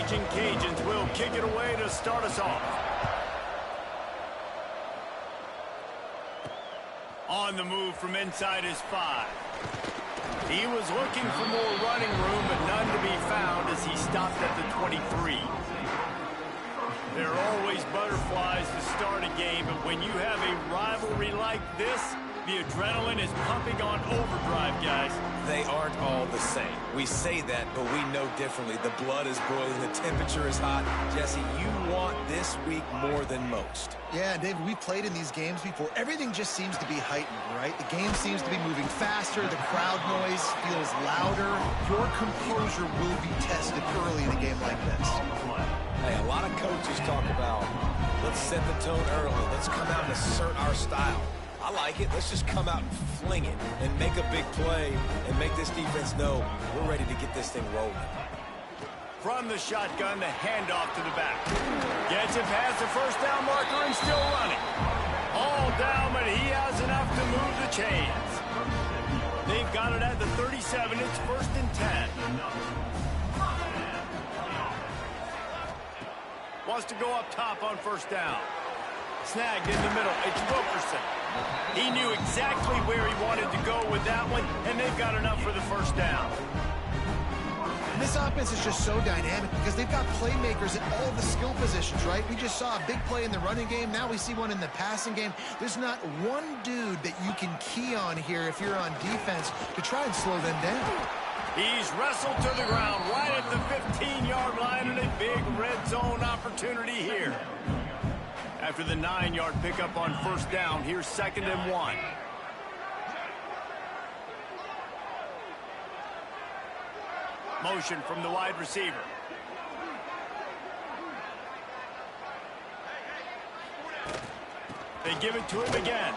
Raging Cajuns will kick it away to start us off. On the move from inside his 5. He was looking for more running room, but none to be found as he stopped at the 23. There are always butterflies to start a game, but when you have a rivalry like this, the adrenaline is pumping on overdrive, guys. They aren't all the same. We say that, but we know differently. The blood is boiling. The temperature is hot. Jesse, you want this week more than most. Yeah, David, we've played in these games before. Everything just seems to be heightened, right? The game seems to be moving faster. The crowd noise feels louder. Your composure will be tested early in a game like this. Hey, a lot of coaches talk about, let's set the tone early. Let's come out and assert our style. I like it. Let's just come out and fling it and make a big play and make this defense know we're ready to get this thing rolling. From the shotgun, the handoff to the back. Gets it past the first down marker and still running. All down, but he has enough to move the chains. They've got it at the 37. It's 1st and 10. Wants to go up top on 1st down. Snagged in the middle. It's Wilkerson. He knew exactly where he wanted to go with that one, and they've got enough for the 1st down. And this offense is just so dynamic because they've got playmakers at all the skill positions, right? We just saw a big play in the running game. Now we see one in the passing game. There's not one dude that you can key on here if you're on defense to try and slow them down. He's wrestled to the ground right at the 15-yard line, and a big red zone opportunity here. After the 9-yard pickup on 1st down, here's 2nd and 1. Motion from the wide receiver. They give it to him again.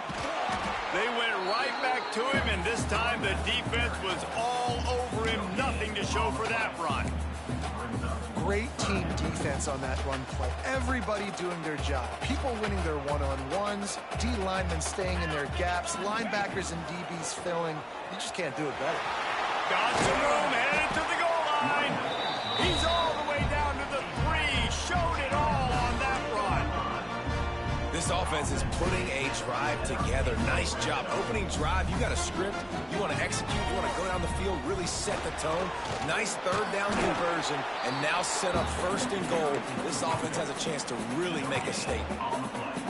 They went right back to him, and this time the defense was all over him. Nothing to show for that run. Great team defense on that run play. Everybody doing their job. People winning their one-on-ones, D linemen staying in their gaps, linebackers and DBs filling. You just can't do it better. Got some room, headed to the goal line. He's all the way down to the 3. Showed it all on that run. This offense is putting a drive together. Nice job. Opening drive, you got a script. You want to execute. You want to go down the field, really set the tone. Nice 3rd down conversion, and now set up 1st and goal. This offense has a chance to really make a statement.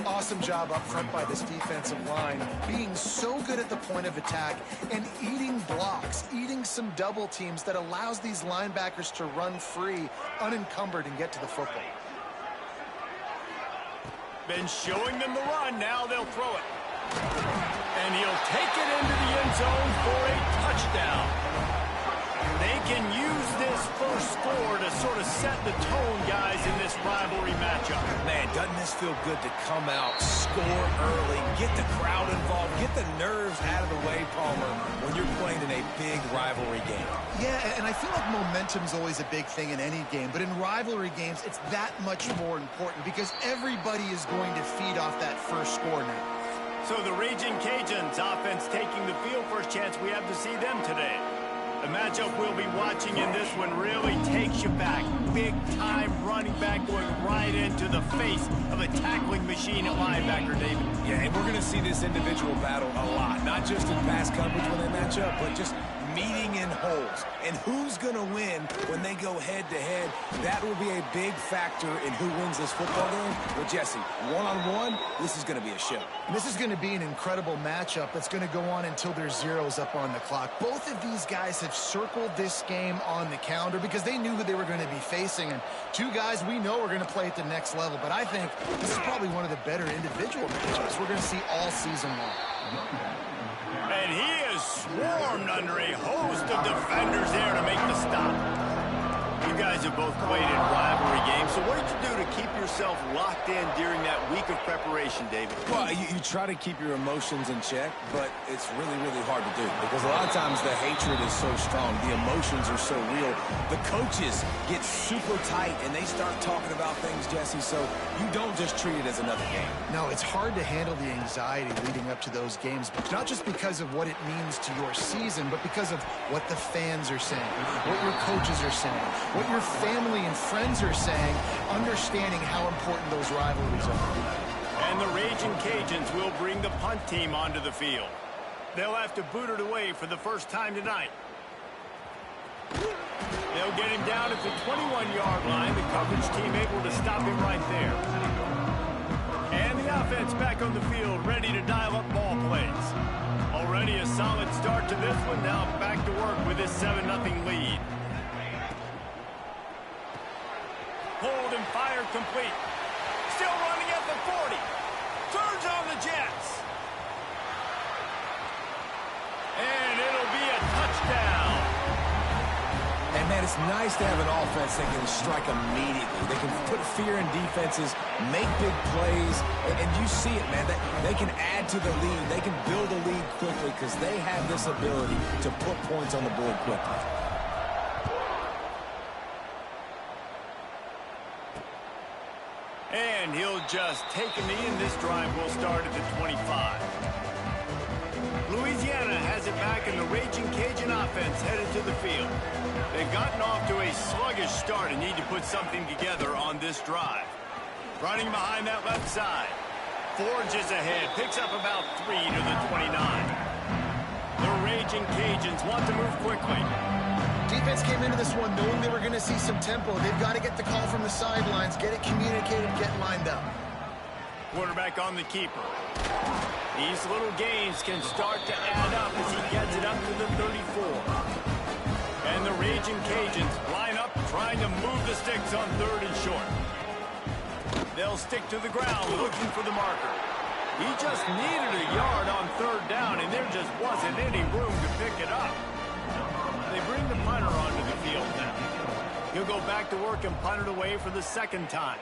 Awesome job up front by this defensive line, being so good at the point of attack and eating blocks, eating some double teams that allows these linebackers to run free, unencumbered, and get to the football. Been showing them the run. Now they'll throw it. And he'll take it into the end zone for a touchdown. They can use this first score to sort of set the tone, guys, in this rivalry matchup. Man, doesn't this feel good to come out, score early, get the crowd involved, get the nerves out of the way, Palmer, when you're playing in a big rivalry game. Yeah, and I feel like momentum's always a big thing in any game, but in rivalry games, it's that much more important because everybody is going to feed off that first score now. So the Raging Cajuns offense taking the field. First chance we have to see them today. The matchup we'll be watching in this one really takes you back. Big-time running back going right into the face of a tackling machine at linebacker, David. Yeah, and we're going to see this individual battle a lot. Not just in pass coverage when they match up, but just meeting in holes. And who's going to win when they go head-to-head? That will be a big factor in who wins this football game. Well, Jesse, one-on-one, this is going to be a show. And this is going to be an incredible matchup that's going to go on until there's zeros up on the clock. Both of these guys have circled this game on the calendar because they knew who they were going to be facing. And two guys we know are going to play at the next level. But I think this is probably one of the better individual matchups we're going to see all season long. And he is swarmed under a host of defenders there to make the stop. You guys have both played in rivalry games, so what did you do to keep yourself locked in during that week of preparation, David? Well, you try to keep your emotions in check, but it's really, really hard to do because a lot of times the hatred is so strong. The emotions are so real. The coaches get super tight, and they start talking about things, Jesse, so you don't just treat it as another game. No, it's hard to handle the anxiety leading up to those games, but not just because of what it means to your season, but because of what the fans are saying, what your coaches are saying, what your family and friends are saying, understanding how important those rivalries are. And the Raging Cajuns will bring the punt team onto the field. They'll have to boot it away for the first time tonight. They'll get him down at the 21-yard line. The coverage team able to stop him right there. And the offense back on the field, ready to dial up ball plays. Already a solid start to this one. Now back to work with this 7-0 lead. Hold and fire complete. Still running at the 40. Turns on the Jets. And it'll be a touchdown. And, man, it's nice to have an offense that can strike immediately. They can put fear in defenses, make big plays, and you see it, man. They can add to the lead. They can build a lead quickly because they have this ability to put points on the board quickly. And he'll just take a knee, and this drive will start at the 25. Louisiana has it back, and the Raging Cajun offense headed to the field. They've gotten off to a sluggish start and need to put something together on this drive. Running behind that left side. Forges ahead, picks up about 3 to the 29. The Raging Cajuns want to move quickly. Defense came into this one knowing they were going to see some tempo. They've got to get the call from the sidelines, get it communicated, get lined up. Quarterback on the keeper. These little gains can start to add up as he gets it up to the 34. And the Raging Cajuns line up trying to move the sticks on 3rd and short. They'll stick to the ground looking for the marker. He just needed a yard on 3rd down, and there just wasn't any room to pick it up. They bring the punter onto the field now. He'll go back to work and punt it away for the 2nd time.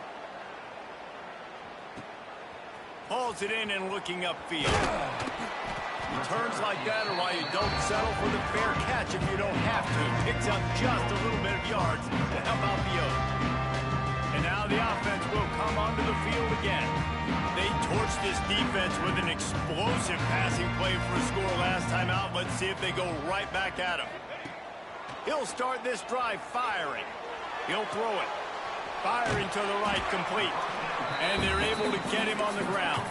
Hauls it in and looking upfield. Returns like that are why you don't settle for the fair catch if you don't have to. Picks up just a little bit of yards to help out the Oaks. And now the offense will come onto the field again. They torched this defense with an explosive passing play for a score last time out. Let's see if they go right back at him. He'll start this drive firing. He'll throw it. Firing to the right, complete. And they're able to get him on the ground.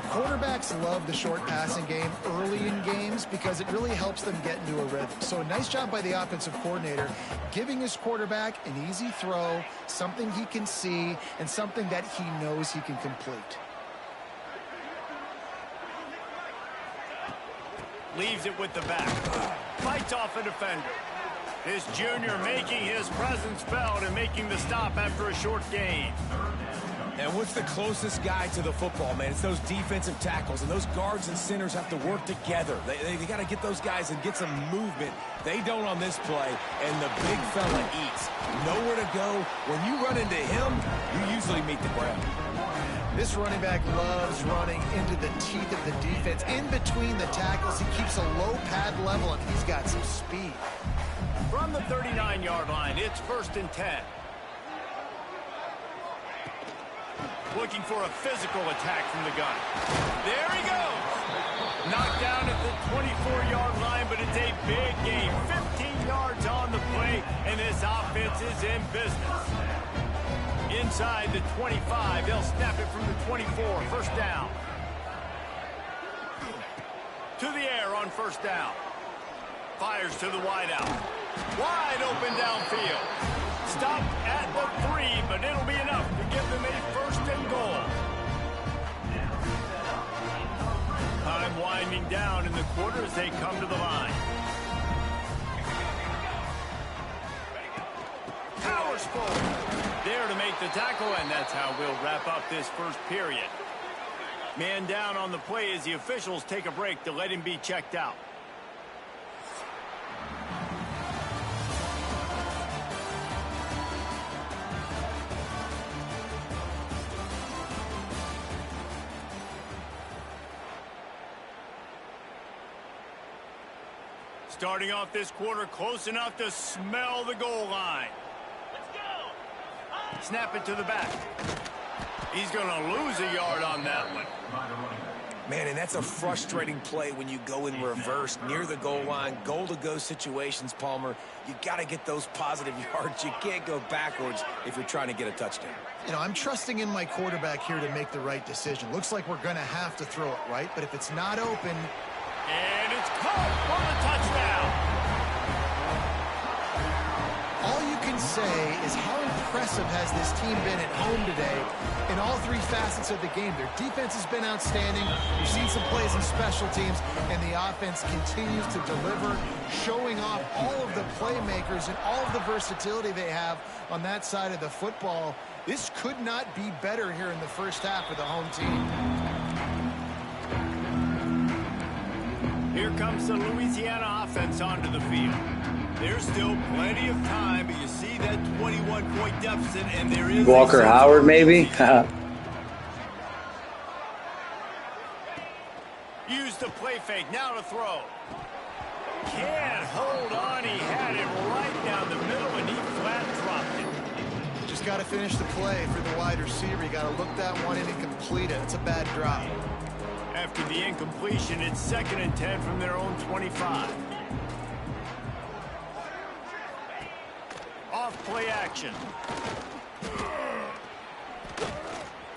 Quarterbacks love the short passing game early in games because it really helps them get into a rhythm. So a nice job by the offensive coordinator, giving his quarterback an easy throw, something he can see, and something that he knows he can complete. Leaves it with the back. Fights off a defender. This junior making his presence felt and making the stop after a short gain. And what's the closest guy to the football, man? It's those defensive tackles, and those guards and centers have to work together. They got to get those guys and get some movement. They don't on this play, and the big fella eats. Nowhere to go. When you run into him, you usually meet the ground. This running back loves running into the teeth of the defense. In between the tackles, he keeps a low pad level, and he's got some speed. From the 39-yard line, it's 1st and 10. Looking for a physical attack from the gun. There he goes. Knocked down at the 24-yard line, but it's a big game. 15 yards on the play, and this offense is in business. Inside the 25, they'll snap it from the 24. 1st down. To the air on 1st down. Fires to the wideout. Wide open downfield. Stopped at the 3, but it'll be enough to give them a 1st and goal. Time winding down in the quarter as they come to the line. Powers forward. There to make the tackle, and that's how we'll wrap up this 1st period. Man down on the play as the officials take a break to let him be checked out. Starting off this quarter close enough to smell the goal line. Let's go. Snap it to the back. He's going to lose a yard on that one. Man, and that's a frustrating play when you go in reverse near the goal line. Goal-to-go situations, Palmer. You got to get those positive yards. You can't go backwards if you're trying to get a touchdown. You know, I'm trusting in my quarterback here to make the right decision. Looks like we're going to have to throw it right, but if it's not open... And it's caught for the touchdown. All you can say is how impressive has this team been at home today in all three facets of the game. Their defense has been outstanding. We've seen some plays in special teams, and the offense continues to deliver, showing off all of the playmakers and all of the versatility they have on that side of the football. This could not be better here in the first half for the home team. Here comes the Louisiana offense onto the field. There's still plenty of time, but you see that 21-point deficit, and there is Walker Howard, maybe? Use the play fake, now to throw. Can't hold on, he had it right down the middle, and he flat dropped it. Just got to finish the play for the wide receiver. You got to look that one in and complete it. It's a bad drop. After the incompletion, it's 2nd and 10 from their own 25. Off play action.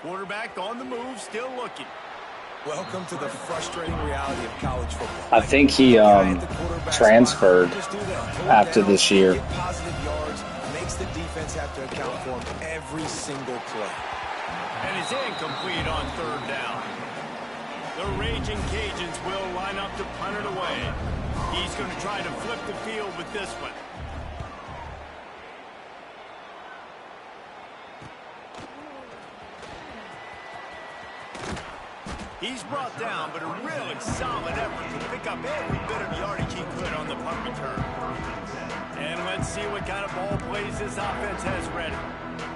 Quarterback on the move, still looking. Welcome to the frustrating reality of college football. I think he transferred after this year. Get positive yards, makes the defense have to account for him every single play. And it's incomplete on 3rd down. The Raging Cajuns will line up to punt it away. He's going to try to flip the field with this one. He's brought down, but a really solid effort to pick up every bit of yardage he could on the punt return. And let's see what kind of ball plays this offense has ready.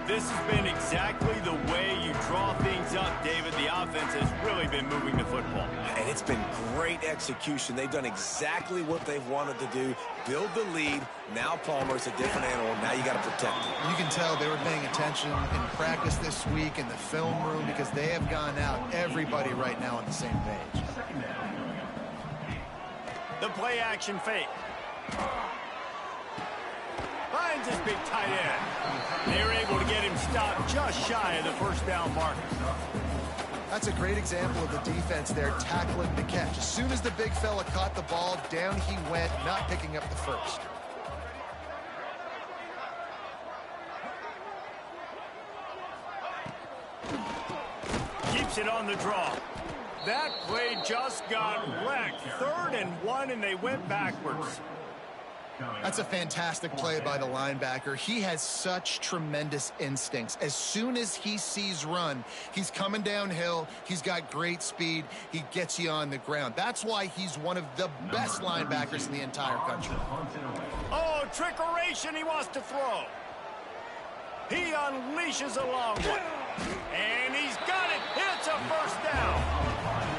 This has been exactly the way you draw things up, David. The offense has really been moving the football. And it's been great execution. They've done exactly what they've wanted to do. Build the lead. Now Palmer's a different animal. Now you got to protect him. You can tell they were paying attention in practice this week in the film room because they have gone out, everybody right now on the same page. The play action fake. Finds his big tight end. They're able to get him stopped just shy of the 1st down marker. That's a great example of the defense there tackling the catch. As soon as the big fella caught the ball, down he went, not picking up the first. Keeps it on the draw. That play just got wrecked. 3rd and 1, and they went backwards. That's a fantastic play by the linebacker. He has such tremendous instincts. As soon as he sees run, he's coming downhill. He's got great speed. He gets you on the ground. That's why he's one of the best linebackers in the entire country. Oh, trickeration. He wants to throw. He unleashes a long one. And he's got it. It's a 1st down.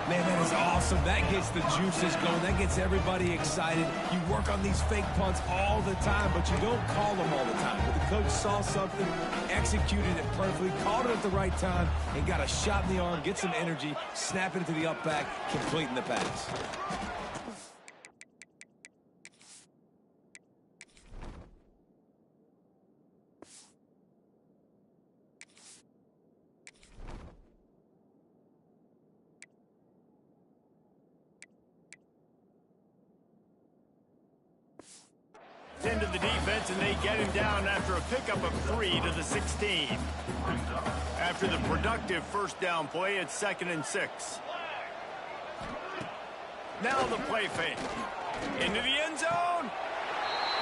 Man, that is awesome. That gets the juices going. That gets everybody excited. You work on these fake punts all the time, but you don't call them all the time. But the coach saw something, executed it perfectly, called it at the right time, and got a shot in the arm, get some energy, snap it into the up back, completing the pass. Into the defense, and they get him down after a pickup of 3 to the 16. After the productive 1st down play, it's 2nd and 6. Now the play fake. Into the end zone.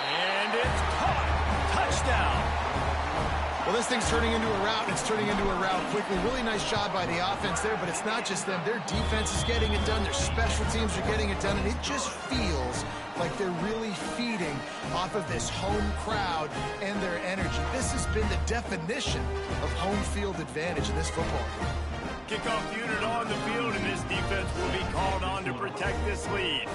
And it's caught. Touchdown. Well, this thing's turning into a route, and it's turning into a route quickly. Really nice job by the offense there, but it's not just them. Their defense is getting it done. Their special teams are getting it done, and it just feels like they're really feeding off of this home crowd and their energy. This has been the definition of home field advantage in this football game. Kickoff unit on the field, and this defense will be called on to protect this lead.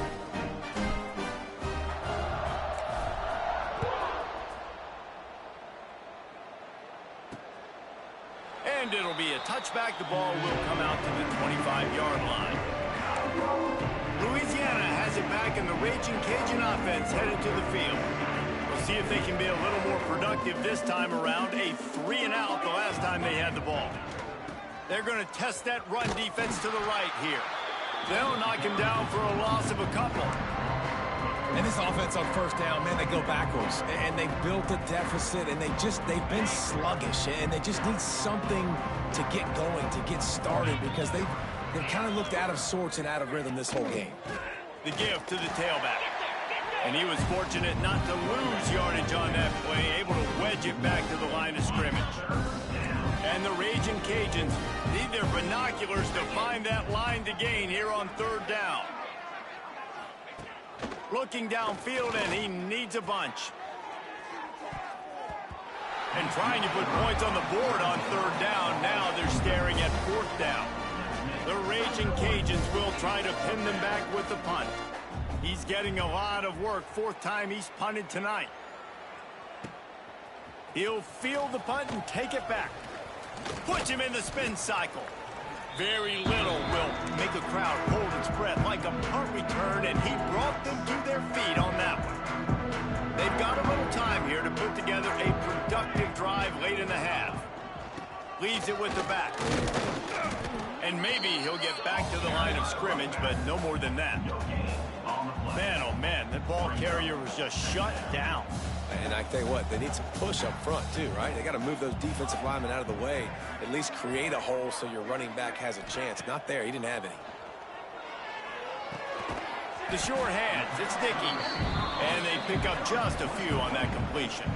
And it'll be a touchback. The ball will come out to the 25-yard line. Louisiana has it back, and the Raging Cajun offense headed to the field. We'll see if they can be a little more productive this time around. A 3-and-out the last time they had the ball. They're going to test that run defense to the right here. They'll knock him down for a loss of a couple. And this offense on first down, man, they go backwards. And they built a deficit, and they've been sluggish. And they just need something to get going, to get started, because they've kind of looked out of sorts and out of rhythm this whole game. The give to the tailback. And he was fortunate not to lose yardage on that play, able to wedge it back to the line of scrimmage. And the Raging Cajuns need their binoculars to find that line to gain here on third down. Looking downfield, and he needs a bunch. And trying to put points on the board on third down. Now they're staring at fourth down. The Raging Cajuns will try to pin them back with the punt. He's getting a lot of work. Fourth time he's punted tonight. He'll field the punt and take it back. Puts him in the spin cycle. Very little will make a crowd hold its breath like a punt return, and he brought them to their feet on that one. They've got a little time here to put together a productive drive late in the half. Leaves it with the back. And maybe he'll get back to the line of scrimmage, but no more than that. Man, oh man, that ball carrier was just shut down. And I tell you what, they need some push up front too, right? They got to move those defensive linemen out of the way, at least create a hole so your running back has a chance. Not there, he didn't have any. The short hands, it's Dickey. And they pick up just a few on that completion.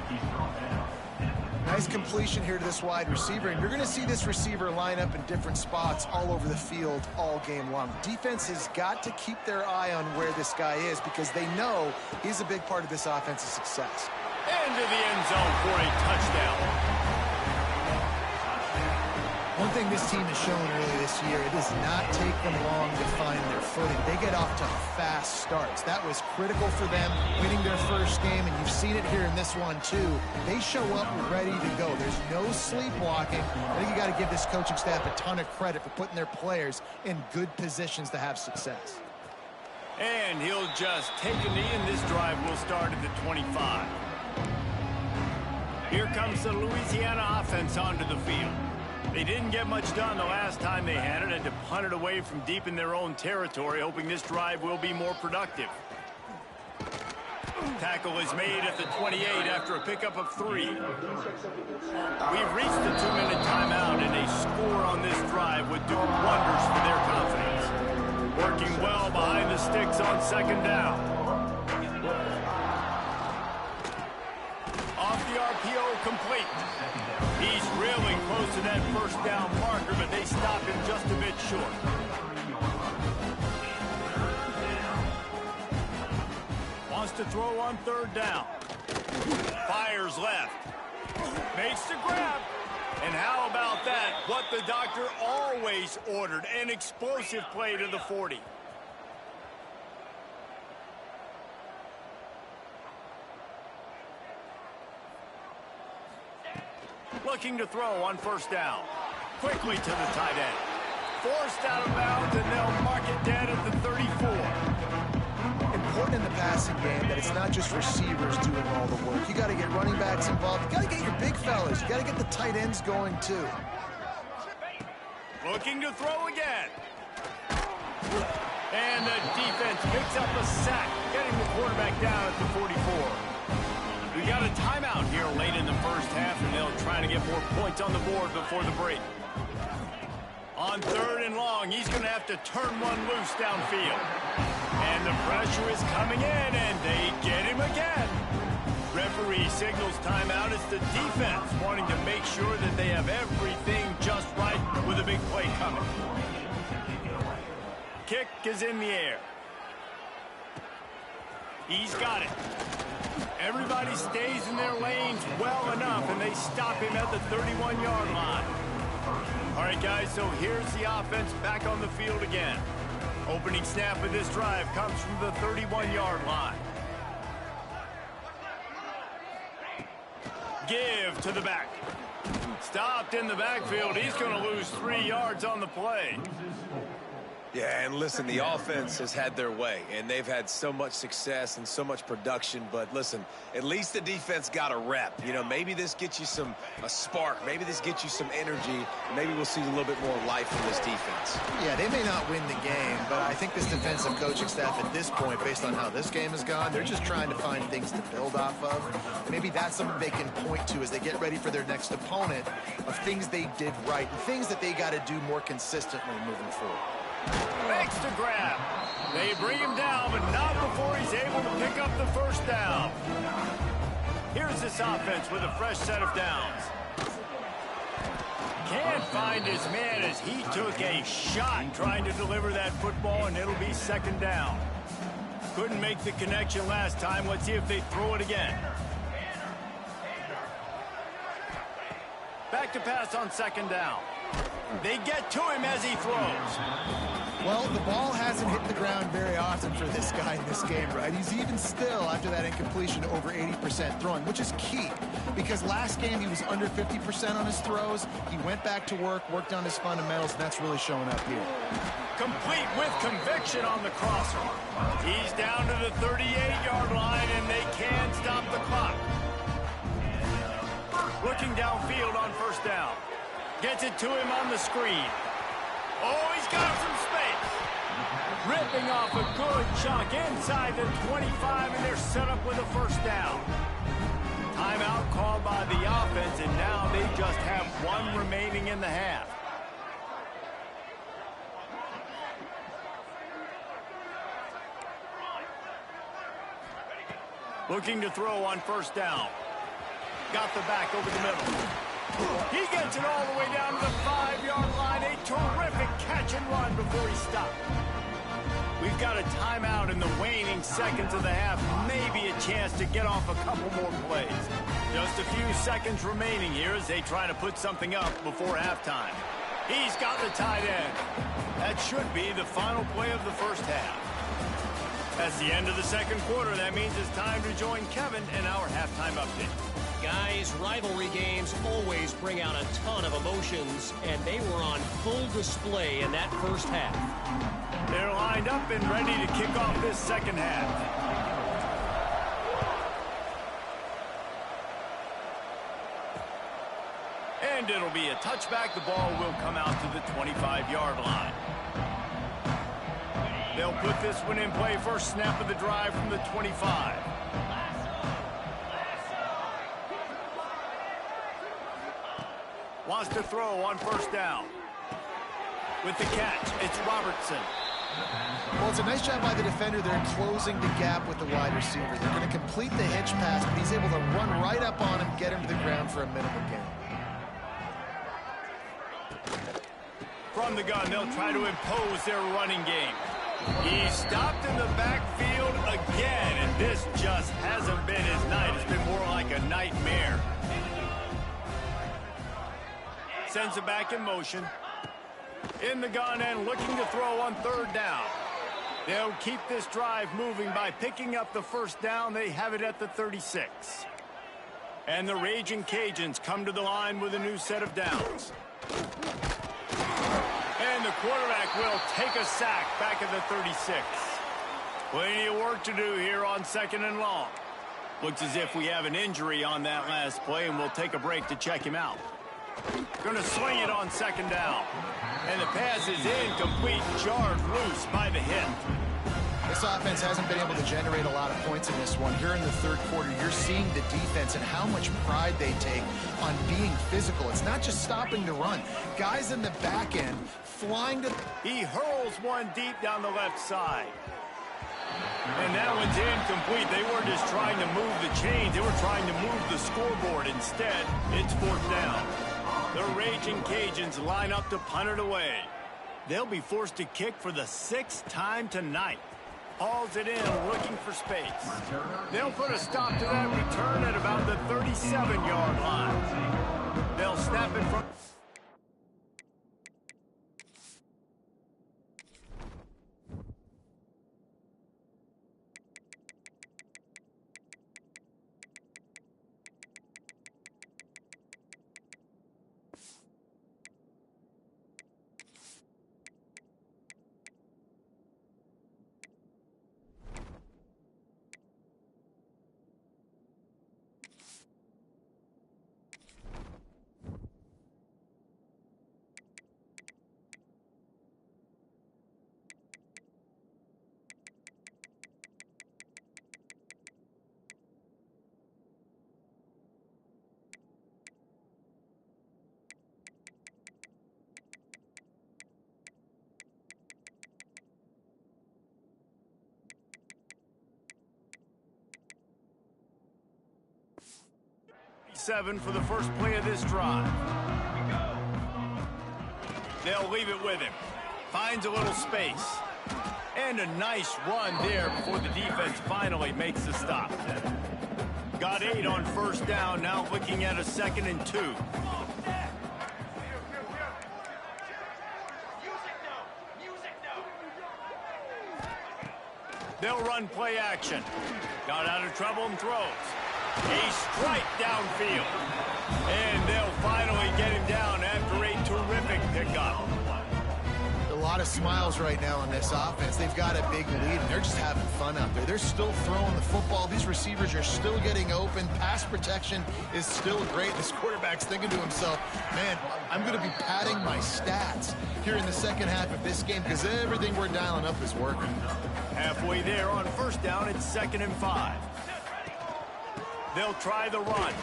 Nice completion here to this wide receiver, and you're going to see this receiver line up in different spots all over the field all game long. Defense has got to keep their eye on where this guy is, because they know he's a big part of this offense's success. Into the end zone for a touchdown. One thing this team has shown early this year, it does not take them long to find their footing. They get off to fast starts. That was critical for them, winning their first game, and you've seen it here in this one too. They show up ready to go. There's no sleepwalking. I think you got to give this coaching staff a ton of credit for putting their players in good positions to have success. And he'll just take a knee, and this drive will start at the 25. Here comes the Louisiana offense onto the field. They didn't get much done the last time they had it, and to punt it away from deep in their own territory, hoping this drive will be more productive. Tackle is made at the 28 after a pickup of 3. We've reached the 2-minute timeout, and a score on this drive would do wonders for their confidence. Working well behind the sticks on second down. Off the RPO, complete. He's really close to that first down marker, but they stop him just a bit short. Wants to throw on third down. Fires left. Makes the grab. And how about that? What the doctor always ordered, an explosive play to the 40. Looking to throw on first down. Quickly to the tight end. Forced out of bounds, and they'll mark it dead at the 34. Important in the passing game that it's not just receivers doing all the work. You got to get running backs involved. You got to get your big fellas. You got to get the tight ends going too. Looking to throw again. And the defense picks up a sack, getting the quarterback down at the 44. We got a timeout here late in the first half, and they'll try to get more points on the board before the break. On third and long, he's going to have to turn one loose downfield. And the pressure is coming in, and they get him again. Referee signals timeout. It's the defense wanting to make sure that they have everything just right with a big play coming. Kick is in the air. He's got it. Everybody stays in their lanes well enough, and they stop him at the 31-yard line. All right, guys, so here's the offense back on the field again. Opening snap of this drive comes from the 31-yard line. Give to the back. Stopped in the backfield. He's going to lose 3 yards on the play. Yeah, and listen, the offense has had their way, and they've had so much success and so much production. But listen, at least the defense got a rep. You know, maybe this gets you a spark. Maybe this gets you some energy. Maybe we'll see a little bit more life from this defense. Yeah, they may not win the game, but I think this defensive coaching staff at this point, based on how this game has gone, they're just trying to find things to build off of. Maybe that's something they can point to as they get ready for their next opponent of things they did right and things that they got to do more consistently moving forward. Makes the grab. They bring him down, but not before he's able to pick up the first down. Here's this offense with a fresh set of downs. Can't find his man as he took a shot trying to deliver that football, and it'll be second down. Couldn't make the connection last time. Let's see if they throw it again. Back to pass on second down. They get to him as he throws. Well, the ball hasn't hit the ground very often for this guy in this game, right? He's even still, after that incompletion, over 80% throwing, which is key. Because last game, he was under 50% on his throws. He went back to work, worked on his fundamentals, and that's really showing up here. Complete with conviction on the crosser. He's down to the 38-yard line, and they can stop the clock. Looking downfield on first down. Gets it to him on the screen. Oh, he's got some space. Ripping off a good chunk inside the 25, and they're set up with a first down. Timeout called by the offense, and now they just have one remaining in the half. Looking to throw on first down. Got the back over the middle. He gets it all the way down to the 5-yard line. A terrific catch and run before he stopped. We've got a timeout in the waning seconds of the half. Maybe a chance to get off a couple more plays. Just a few seconds remaining here as they try to put something up before halftime. He's got the tight end. That should be the final play of the first half. That's the end of the second quarter. That means it's time to join Kevin in our halftime update. Guys, rivalry games always bring out a ton of emotions, and they were on full display in that first half. They're lined up and ready to kick off this second half. And it'll be a touchback. The ball will come out to the 25-yard line. They'll put this one in play. First snap of the drive from the 25. Wants to throw on first down. With the catch, it's Robertson. Well, it's a nice job by the defender there closing the gap with the wide receiver. They're going to complete the hitch pass, but he's able to run right up on him, get him to the ground for a minimum gain. From the gun, they'll try to impose their running game. He's stopped in the backfield again, and this just hasn't been his night. It's been more like a nightmare. Sends it back in motion. In the gun and looking to throw on third down. They'll keep this drive moving by picking up the first down. They have it at the 36. And the Raging Cajuns come to the line with a new set of downs. And the quarterback will take a sack back at the 36. Plenty of work to do here on second and long. Looks as if we have an injury on that last play, and we'll take a break to check him out. Going to swing it on second down. And the pass is incomplete, jarred loose by the hip. This offense hasn't been able to generate a lot of points in this one. Here in the third quarter, you're seeing the defense and how much pride they take on being physical. It's not just stopping the run. Guys in the back end flying to... He hurls one deep down the left side. And that one's incomplete. They were just trying to move the chains. They were trying to move the scoreboard. Instead, it's fourth down. The Raging Cajuns line up to punt it away. They'll be forced to kick for the 6th time tonight. Hauls it in, looking for space. They'll put a stop to that return at about the 37-yard line. They'll snap it from... 7 for the first play of this drive. They'll leave it with him. Finds a little space. And a nice run there before the defense finally makes the stop. Got 8 on first down, now looking at a 2nd and 2. They'll run play action. Got out of trouble and throws. A strike downfield. And they'll finally get him down after a terrific pickup. A lot of smiles right now on this offense. They've got a big lead, and they're just having fun out there. They're still throwing the football. These receivers are still getting open. Pass protection is still great. This quarterback's thinking to himself, man, I'm going to be padding my stats here in the second half of this game because everything we're dialing up is working. Halfway there on first down, it's 2nd and 5. They'll try the run.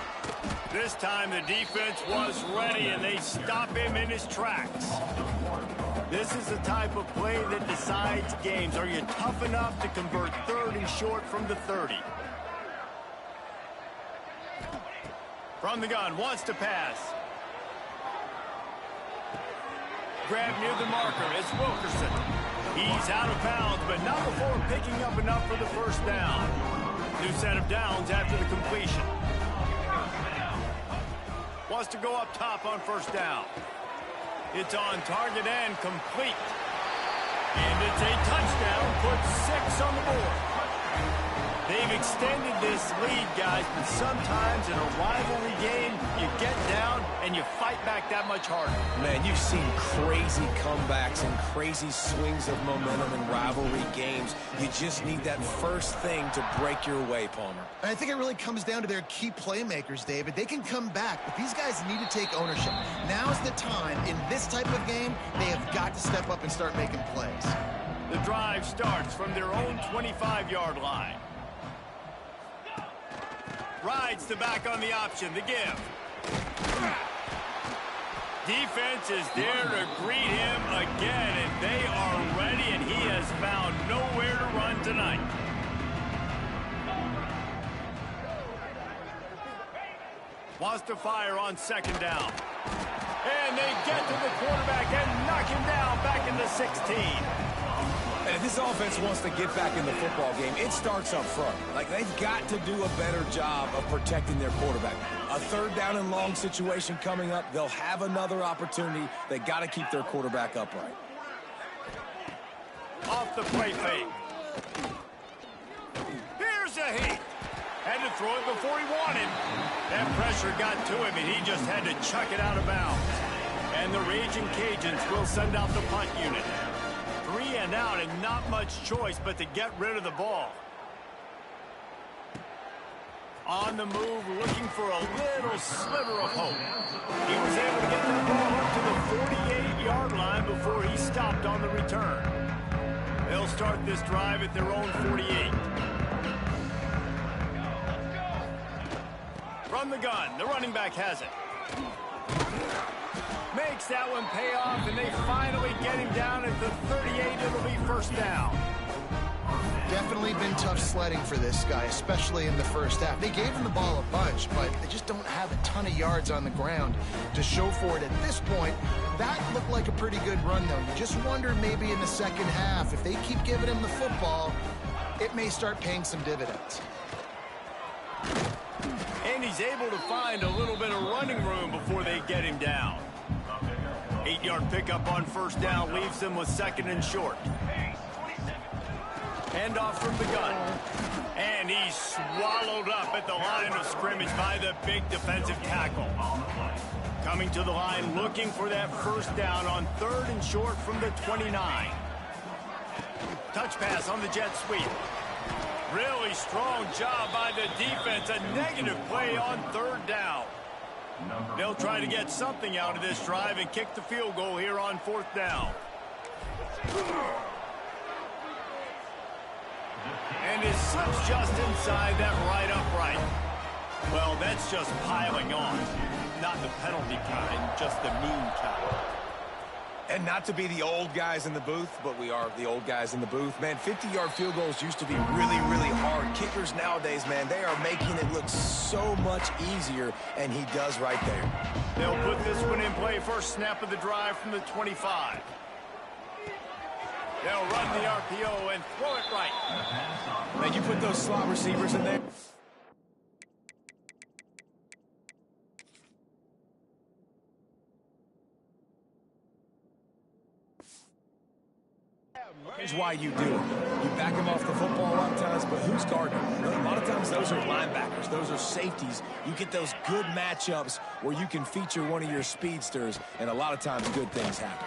This time the defense was ready, and they stop him in his tracks. This is the type of play that decides games. Are you tough enough to convert 3rd and short from the 30? From the gun, wants to pass. Grab near the marker, it's Wilkerson. He's out of bounds, but not before picking up enough for the first down. New set of downs after the completion. Wants to go up top on first down. It's on target and complete. And it's a touchdown, puts 6 on the board. They've extended this lead, guys, but sometimes in a rivalry game, you get down and you fight back that much harder. Man, you've seen crazy comebacks and crazy swings of momentum in rivalry games. You just need that first thing to break your way, Palmer. And I think it really comes down to their key playmakers, David. They can come back, but these guys need to take ownership. Now's the time. In this type of game, they have got to step up and start making plays. The drive starts from their own 25-yard line. Rides the back on the option, the give. Defense is there to greet him again, and they are ready, and he has found nowhere to run tonight. Wants to fire on 2nd down. And they get to the quarterback and knock him down back in the 16. And if this offense wants to get back in the football game, it starts up front. Like, they've got to do a better job of protecting their quarterback. A 3rd down and long situation coming up. They'll have another opportunity. They got to keep their quarterback upright. Off the play fake. Here's a hit. Had to throw it before he wanted. That pressure got to him, and he just had to chuck it out of bounds. And the Raging Cajuns will send out the punt unit. 3 and out, and not much choice but to get rid of the ball. On the move, looking for a little sliver of hope. He was able to get the ball up to the 48-yard line before he stopped on the return. They'll start this drive at their own 48. From the gun, the running back has it. Makes that one pay off, and they finally get him down at the 38. It'll be first down. Definitely been tough sledding for this guy, especially in the first half. They gave him the ball a bunch, but they just don't have a ton of yards on the ground to show for it at this point. That looked like a pretty good run, though. You just wonder maybe in the second half, if they keep giving him the football, it may start paying some dividends. And he's able to find a little bit of running room before they get him down. 8-yard pickup on first down leaves them with 2nd and short. Hand off from the gun. And he's swallowed up at the line of scrimmage by the big defensive tackle. Coming to the line looking for that first down on 3rd and short from the 29. Touch pass on the jet sweep. Really strong job by the defense. A negative play on 3rd down. They'll try to get something out of this drive and kick the field goal here on 4th down. And it slips just inside that right upright. Well, that's just piling on. Not the penalty kind, just the mean kind. And not to be the old guys in the booth, but we are the old guys in the booth. Man, 50-yard field goals used to be really, really hard. Kickers nowadays, man, they are making it look so much easier, and he does right there. They'll put this one in play. First snap of the drive from the 25. They'll run the RPO and throw it right. Man, you put those slot receivers in there. Here's why you do it. You back him off the football a lot of times, but who's guarding him? A lot of times those are linebackers. Those are safeties. You get those good matchups where you can feature one of your speedsters, and a lot of times good things happen.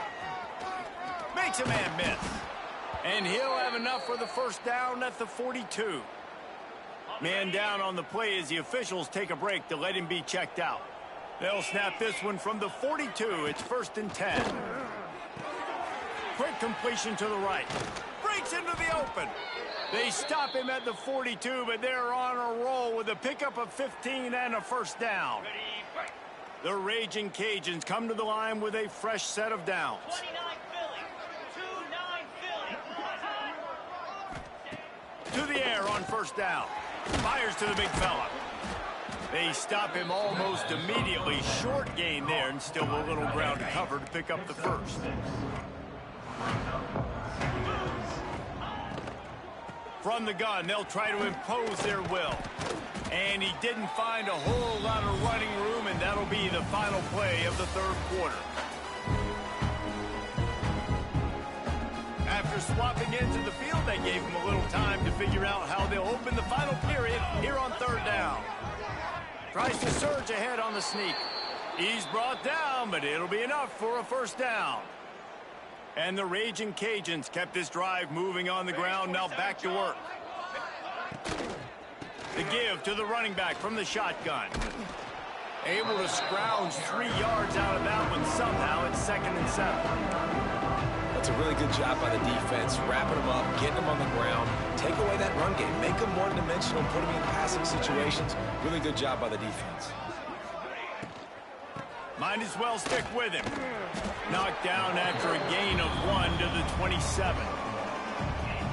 Makes a man miss. And he'll have enough for the first down at the 42. Man down on the play as the officials take a break to let him be checked out. They'll snap this one from the 42. It's 1st and 10. Quick completion to the right. Breaks into the open. They stop him at the 42, but they're on a roll with a pickup of 15 and a first down. The Raging Cajuns come to the line with a fresh set of downs. 29 Philly. 2-9 Philly. To the air on first down. Fires to the big fella. They stop him almost immediately. Short gain there, and still a little ground to cover to pick up the first. From the gun, they'll try to impose their will. And he didn't find a whole lot of running room, and that'll be the final play of the third quarter. After swapping into the field, they gave him a little time to figure out how they'll open the final period here on third down. Tries to surge ahead on the sneak. He's brought down, but it'll be enough for a first down. And the Raging Cajuns kept this drive moving on the ground. Now back to work. The give to the running back from the shotgun. Able to scrounge 3 yards out of that one somehow. It's 2nd and 7. That's a really good job by the defense, wrapping them up, getting them on the ground, take away that run game, make them one-dimensional, put them in passing situations. Really good job by the defense. Might as well stick with him. Knocked down after a gain of 1 to the 27.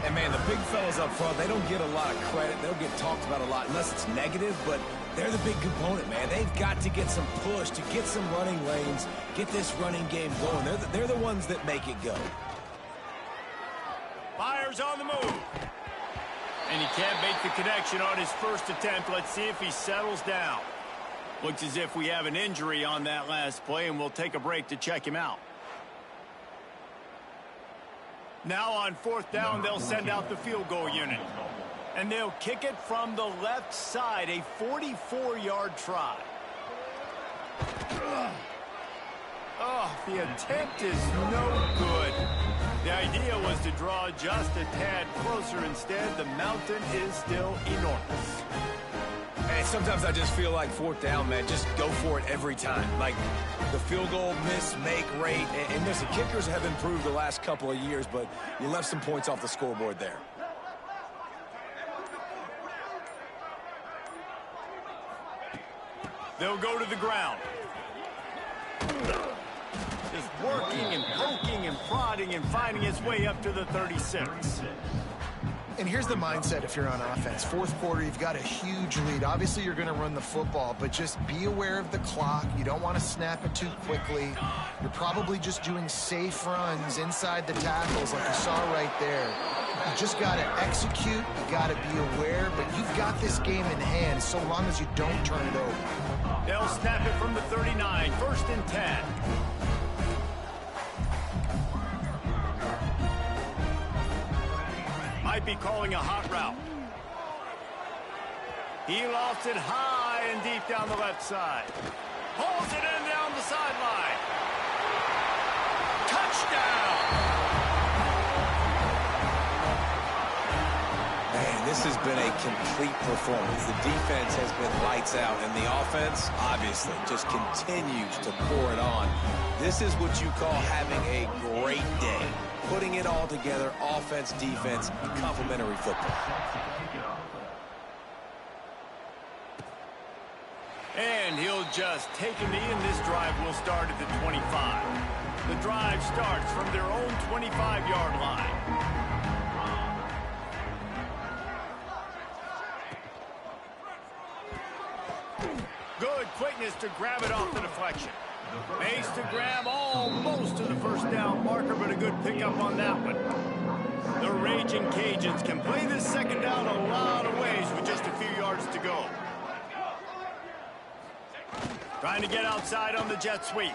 And, man, the big fellas up front, they don't get a lot of credit. They'll get talked about a lot unless it's negative, but they're the big component, man. They've got to get some push, to get some running lanes, get this running game going. They're the ones that make it go. Fires on the move. And he can't make the connection on his first attempt. Let's see if he settles down. Looks as if we have an injury on that last play, and we'll take a break to check him out. Now on fourth down, they'll send out the field goal unit. And they'll kick it from the left side, a 44-yard try. Oh, the attempt is no good. The idea was to draw just a tad closer. Instead, the mountain is still enormous. And sometimes I just feel like fourth down, man, just go for it every time. Like the field goal miss-make rate. And listen, kickers have improved the last couple of years, but you left some points off the scoreboard there. They'll go to the ground. Just working and poking and prodding and finding his way up to the 36. And here's the mindset if you're on offense. Fourth quarter, you've got a huge lead. Obviously, you're going to run the football, but just be aware of the clock. You don't want to snap it too quickly. You're probably just doing safe runs inside the tackles like you saw right there. You just got to execute. You got to be aware, but you've got this game in hand so long as you don't turn it over. They'll snap it from the 39, 1st and 10. Might be calling a hot route. He lofts it high and deep down the left side. Pulls it in down the sideline. Touchdown! Man, this has been a complete performance. The defense has been lights out, and the offense, obviously, just continues to pour it on. This is what you call having a great day. Putting it all together, offense, defense, complementary football. And he'll just take a knee, and this drive will start at the 25. The drive starts from their own 25-yard line. Good quickness to grab it off the deflection. Makes to grab almost to the first down marker, but a good pickup on that one. The Raging Cajuns can play this second down a lot of ways with just a few yards to go. Trying to get outside on the jet sweep.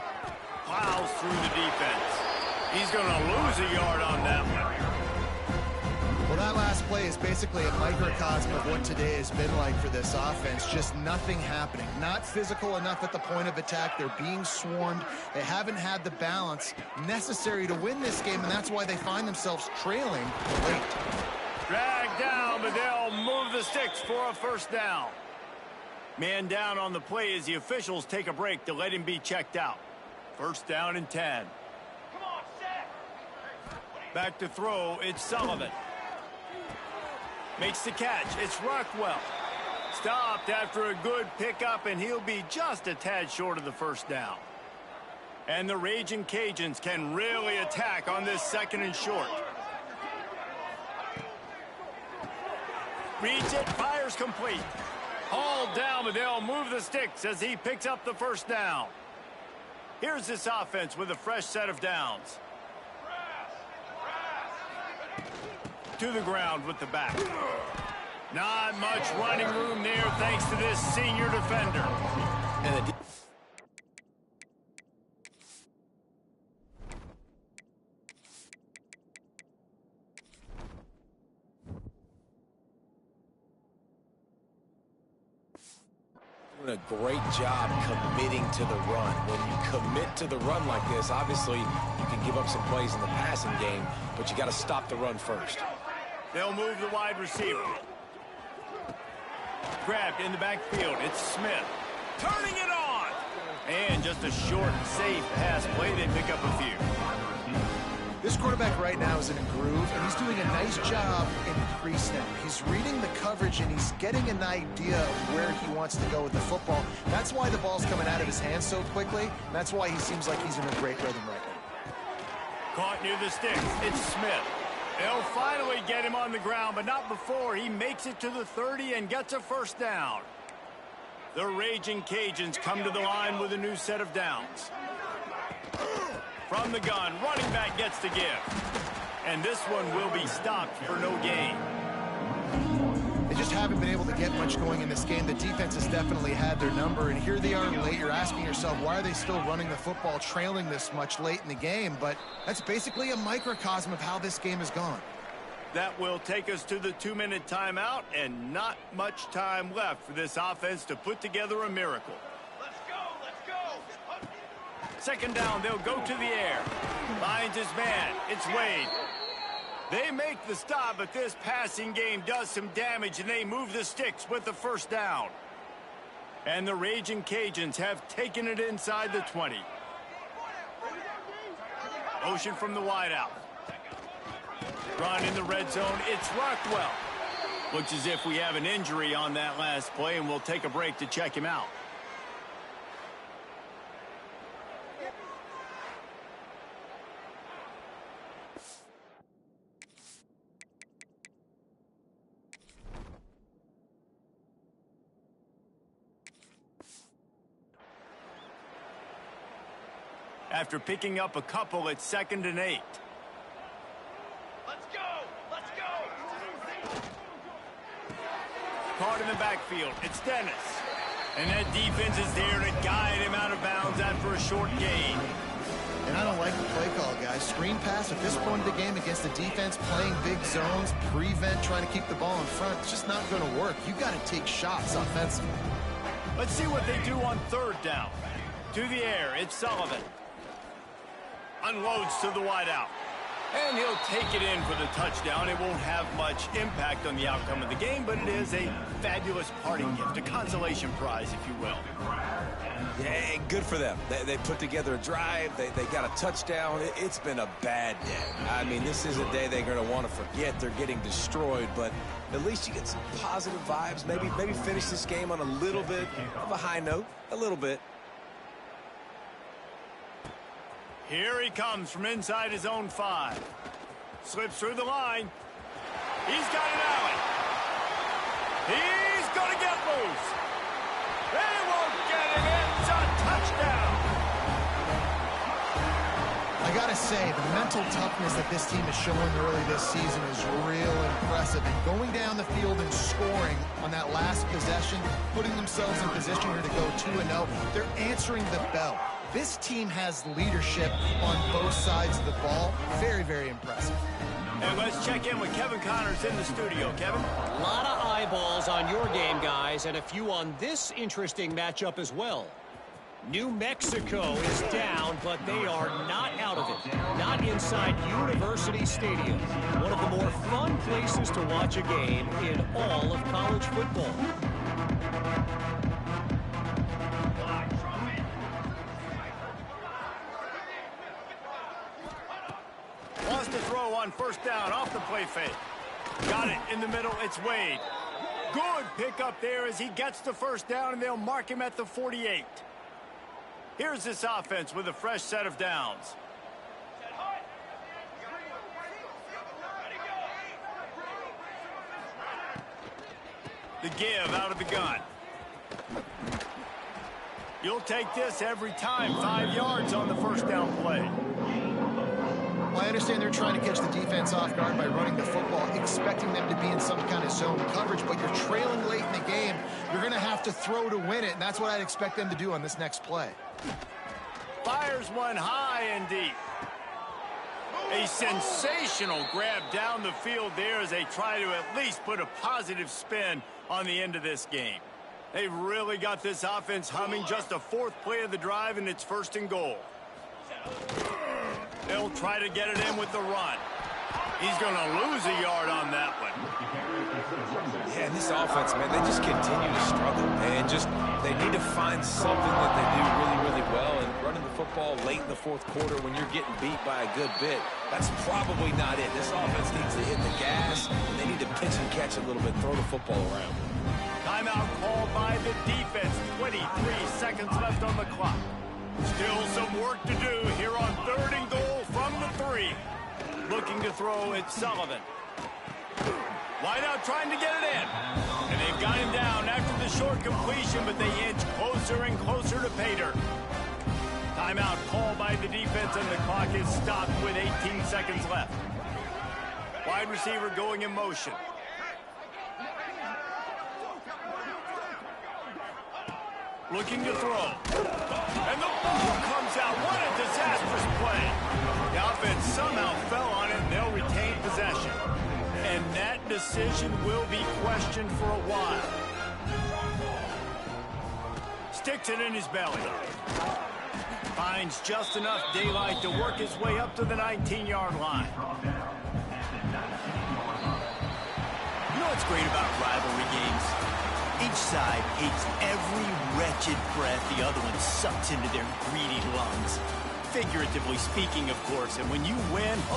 Plows through the defense. He's going to lose a yard on that one. Well, that last play is basically a microcosm of what today has been like for this offense. Just nothing happening. Not physical enough at the point of attack. They're being swarmed. They haven't had the balance necessary to win this game, and that's why they find themselves trailing late. Dragged down, but they'll move the sticks for a first down. Man down on the play as the officials take a break to let him be checked out. First down and 10. Back to throw, it's Sullivan. Makes the catch, it's Rockwell. Stopped after a good pickup, and he'll be just a tad short of the first down. And the Raging Cajuns can really attack on this second and short. Reads it, fires complete. Hauled down, but they'll move the sticks as he picks up the first down. Here's this offense with a fresh set of downs. To the ground with the back. Not much running room there thanks to this senior defender. And the doing a great job committing to the run. When you commit to the run like this, obviously you can give up some plays in the passing game, but you got to stop the run first. They'll move the wide receiver. Grabbed in the backfield. It's Smith. Turning it on. And just a short, safe pass play. They pick up a few. This quarterback right now is in a groove, and he's doing a nice job in pre-snap. He's reading the coverage, and he's getting an idea of where he wants to go with the football. That's why the ball's coming out of his hands so quickly. And that's why he seems like he's in a great rhythm right now. Caught near the sticks. It's Smith. They'll finally get him on the ground, but not before he makes it to the 30 and gets a first down. The Raging Cajuns come to the line with a new set of downs. From the gun, running back gets the give. And this one will be stopped for no gain. They just haven't been able to get much going in this game. The defense has definitely had their number, and here they are late. You're asking yourself, why are they still running the football, trailing this much late in the game? But that's basically a microcosm of how this game has gone. That will take us to the 2-minute timeout, and not much time left for this offense to put together a miracle. Second down, they'll go to the air. Finds his man. It's Wade. They make the stop, but this passing game does some damage, and they move the sticks with the first down. And the Raging Cajuns have taken it inside the 20. Motion from the wideout. Run in the red zone. It's Rockwell. Looks as if we have an injury on that last play, and we'll take a break to check him out. After picking up a couple at 2nd and 8. Let's go! Let's go! Caught in the backfield. It's Dennis. And that defense is there to guide him out of bounds after a short gain. And I don't like the play call, guys. Screen pass at this point of the game against the defense, playing big zones, prevent, trying to keep the ball in front. It's just not going to work. You got to take shots offensively. Let's see what they do on 3rd down. To the air, it's Sullivan. Unloads to the wideout. And he'll take it in for the touchdown. It won't have much impact on the outcome of the game, but it is a fabulous parting gift, a consolation prize, if you will. Yeah, good for them. They put together a drive. They got a touchdown. It's been a bad day. I mean, this is a day they're going to want to forget. They're getting destroyed, but at least you get some positive vibes. Maybe finish this game on a little bit of a high note. A little bit. Here he comes from inside his own 5. Slips through the line. He's got an alley. He's going to get loose. They won't get it in. It's a touchdown. I got to say, the mental toughness that this team is showing early this season is real impressive. And going down the field and scoring on that last possession, putting themselves in position here to go 2-0, they're answering the bell. This team has leadership on both sides of the ball. Very, very impressive. And let's check in with Kevin Connors in the studio. Kevin? A lot of eyeballs on your game, guys, and a few on this interesting matchup as well. New Mexico is down, but they are not out of it. Not inside University Stadium, one of the more fun places to watch a game in all of college football. Wants to throw on first down off the play fake. Got it in the middle. It's Wade. Good pickup there as he gets the first down, and they'll mark him at the 48. Here's this offense with a fresh set of downs. The give out of the gun. You'll take this every time. 5 yards on the first down play. Well, I understand they're trying to catch the defense off guard by running the football, expecting them to be in some kind of zone coverage, but you're trailing late in the game. You're going to have to throw to win it, and that's what I'd expect them to do on this next play. Fires one high and deep. A sensational grab down the field there as they try to at least put a positive spin on the end of this game. They've really got this offense humming. Just a 4th play of the drive, and it's 1st and goal. They'll try to get it in with the run. He's going to lose a yard on that one. Yeah, and this offense, man, they just continue to struggle. And they need to find something that they do really, really well. And running the football late in the 4th quarter when you're getting beat by a good bit, that's probably not it. This offense needs to hit the gas. They need to pitch and catch a little bit, throw the football around. Timeout called by the defense. 23 seconds left on the clock. Still some work to do here on 3rd and goal from the 3. Looking to throw, it's Sullivan. Wide out trying to get it in. And they've got him down after the short completion, but they inch closer and closer to pay dirt. Timeout called by the defense, and the clock is stopped with 18 seconds left. Wide receiver going in motion. Looking to throw. And the ball comes out. What a disastrous play. The offense somehow fell on it, and they'll retain possession. And that decision will be questioned for a while. Sticks it in his belly. Finds just enough daylight to work his way up to the 19-yard line. You know what's great about rivalry games? Each side hates every wretched breath the other one sucks into their greedy lungs. Figuratively speaking, of course, and when you win...